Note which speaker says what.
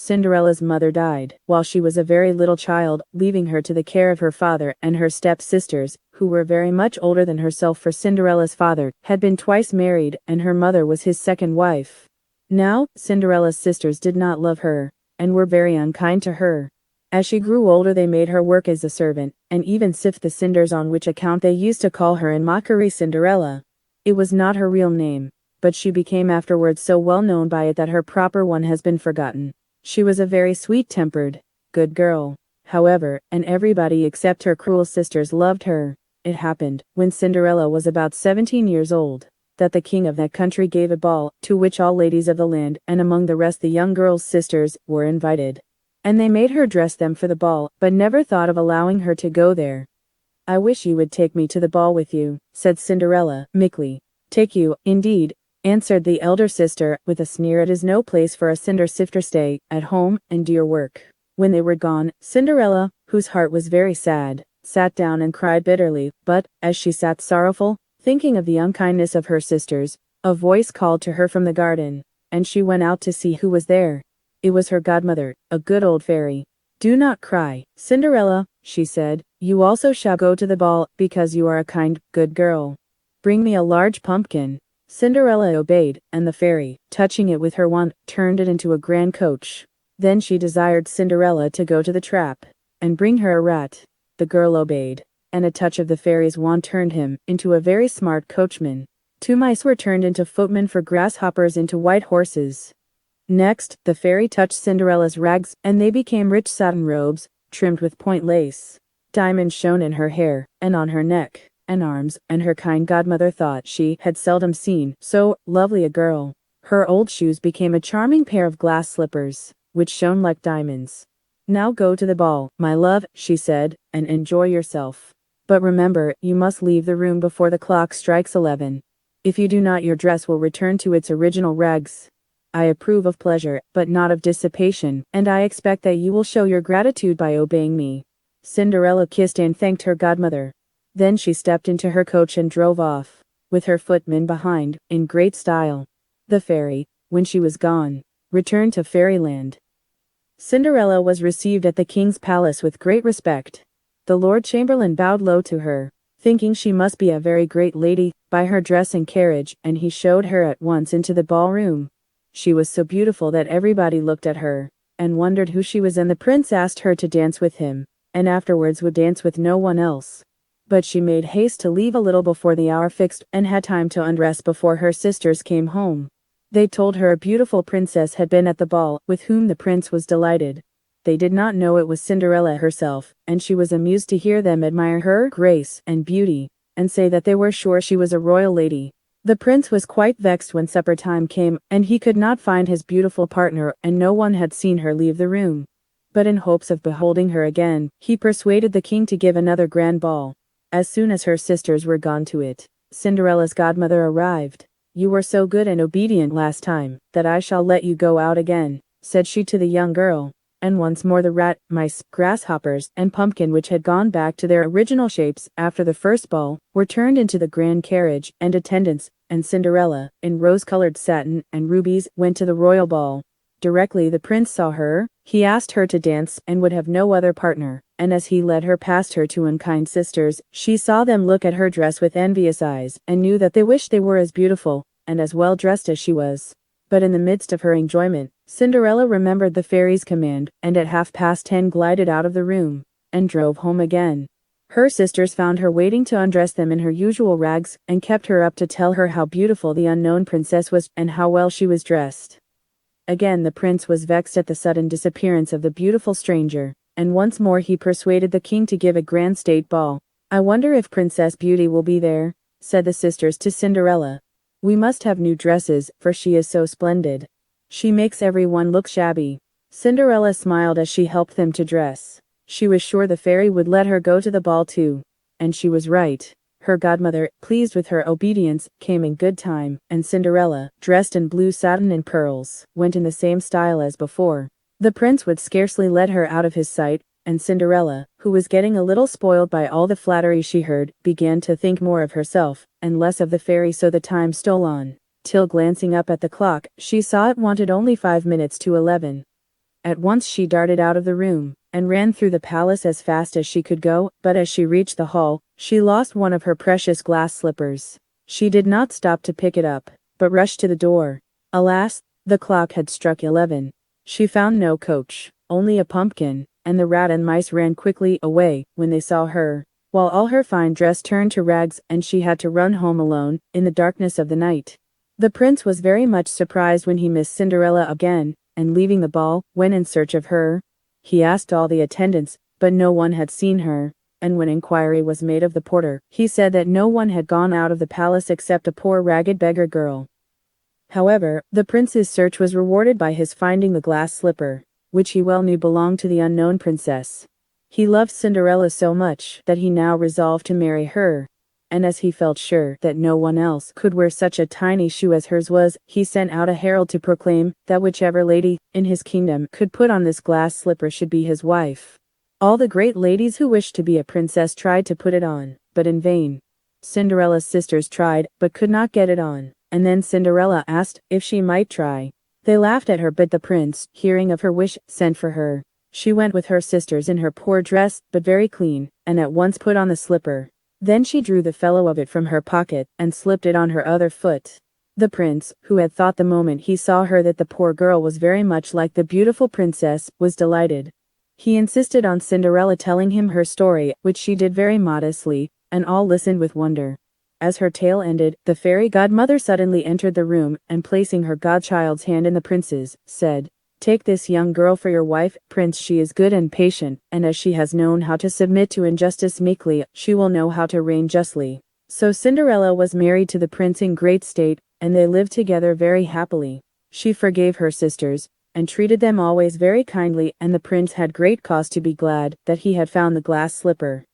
Speaker 1: Cinderella's mother died while she was a very little child, leaving her to the care of her father and her step-sisters, who were very much older than herself, for Cinderella's father had been twice married and her mother was his second wife. Now, Cinderella's sisters did not love her, and were very unkind to her. As she grew older they made her work as a servant, and even sift the cinders, on which account they used to call her in mockery Cinderella. It was not her real name, but she became afterwards so well known by it that her proper one has been forgotten. She was a very sweet-tempered, good girl, however, and everybody except her cruel sisters loved her. It happened, when Cinderella was about 17 years old, that the king of that country gave a ball, to which all ladies of the land, and among the rest the young girl's sisters, were invited. And they made her dress them for the ball, but never thought of allowing her to go there. "I wish you would take me to the ball with you," said Cinderella, meekly. "Take you, indeed," answered the elder sister, with a sneer. "It is no place for a cinder sifter. Stay at home and do your work." When they were gone, Cinderella, whose heart was very sad, sat down and cried bitterly, but, as she sat sorrowful, thinking of the unkindness of her sisters, a voice called to her from the garden, and she went out to see who was there. It was her godmother, a good old fairy. "Do not cry, Cinderella," she said. "You also shall go to the ball, because you are a kind, good girl. Bring me a large pumpkin." Cinderella obeyed, and the fairy, touching it with her wand, turned it into a grand coach. Then she desired Cinderella to go to the trap, and bring her a rat. The girl obeyed, and a touch of the fairy's wand turned him into a very smart coachman. 2 mice were turned into footmen, for grasshoppers into white horses. Next, the fairy touched Cinderella's rags, and they became rich satin robes, trimmed with point lace. Diamonds shone in her hair, and on her neck and arms, and her kind godmother thought she had seldom seen so lovely a girl. Her old shoes became a charming pair of glass slippers, which shone like diamonds. "Now go to the ball, my love," she said, "and enjoy yourself. But remember, you must leave the room before the clock strikes 11. If you do not, your dress will return to its original rags. I approve of pleasure, but not of dissipation, and I expect that you will show your gratitude by obeying me." Cinderella kissed and thanked her godmother. Then she stepped into her coach and drove off, with her footman behind, in great style. The fairy, when she was gone, returned to fairyland. Cinderella was received at the king's palace with great respect. The Lord Chamberlain bowed low to her, thinking she must be a very great lady, by her dress and carriage, and he showed her at once into the ballroom. She was so beautiful that everybody looked at her, and wondered who she was, and the prince asked her to dance with him, and afterwards would dance with no one else. But she made haste to leave a little before the hour fixed, and had time to undress before her sisters came home. They told her a beautiful princess had been at the ball, with whom the prince was delighted. They did not know it was Cinderella herself, and she was amused to hear them admire her grace and beauty, and say that they were sure she was a royal lady. The prince was quite vexed when supper time came, and he could not find his beautiful partner, and no one had seen her leave the room. But in hopes of beholding her again, he persuaded the king to give another grand ball. As soon as her sisters were gone to it, Cinderella's godmother arrived. "You were so good and obedient last time, that I shall let you go out again," said she to the young girl. And once more the rat, mice, grasshoppers, and pumpkin, which had gone back to their original shapes after the first ball, were turned into the grand carriage and attendants, and Cinderella, in rose-colored satin and rubies, went to the royal ball. Directly the prince saw her, he asked her to dance, and would have no other partner, and as he led her past her 2 unkind sisters, she saw them look at her dress with envious eyes, and knew that they wished they were as beautiful and as well dressed as she was. But in the midst of her enjoyment, Cinderella remembered the fairy's command, and at 10:30 glided out of the room, and drove home again. Her sisters found her waiting to undress them in her usual rags, and kept her up to tell her how beautiful the unknown princess was, and how well she was dressed. Again the prince was vexed at the sudden disappearance of the beautiful stranger, and once more he persuaded the king to give a grand state ball. "I wonder if Princess Beauty will be there," said the sisters to Cinderella. "We must have new dresses, for she is so splendid. She makes everyone look shabby." Cinderella smiled as she helped them to dress. She was sure the fairy would let her go to the ball too. And she was right. Her godmother, pleased with her obedience, came in good time, and Cinderella, dressed in blue satin and pearls, went in the same style as before. The prince would scarcely let her out of his sight, and Cinderella, who was getting a little spoiled by all the flattery she heard, began to think more of herself, and less of the fairy. So the time stole on, till glancing up at the clock, she saw it wanted only 5 minutes to 11. At once she darted out of the room, and ran through the palace as fast as she could go, but as she reached the hall, she lost one of her precious glass slippers. She did not stop to pick it up, but rushed to the door. Alas, the clock had struck 11. She found no coach, only a pumpkin, and the rat and mice ran quickly away when they saw her, while all her fine dress turned to rags and she had to run home alone, in the darkness of the night. The prince was very much surprised when he missed Cinderella again, and leaving the ball, went in search of her. He asked all the attendants, but no one had seen her, and when inquiry was made of the porter, he said that no one had gone out of the palace except a poor ragged beggar girl. However, the prince's search was rewarded by his finding the glass slipper, which he well knew belonged to the unknown princess. He loved Cinderella so much that he now resolved to marry her, and as he felt sure that no one else could wear such a tiny shoe as hers was, he sent out a herald to proclaim that whichever lady in his kingdom could put on this glass slipper should be his wife. All the great ladies who wished to be a princess tried to put it on, but in vain. Cinderella's sisters tried, but could not get it on, and then Cinderella asked if she might try. They laughed at her, but the prince, hearing of her wish, sent for her. She went with her sisters in her poor dress, but very clean, and at once put on the slipper. Then she drew the fellow of it from her pocket, and slipped it on her other foot. The prince, who had thought the moment he saw her that the poor girl was very much like the beautiful princess, was delighted. He insisted on Cinderella telling him her story, which she did very modestly, and all listened with wonder. As her tale ended, the fairy godmother suddenly entered the room, and placing her godchild's hand in the prince's, said, "Take this young girl for your wife, Prince. She is good and patient, and as she has known how to submit to injustice meekly, she will know how to reign justly." So Cinderella was married to the prince in great state, and they lived together very happily. She forgave her sisters, and treated them always very kindly, and the prince had great cause to be glad that he had found the glass slipper.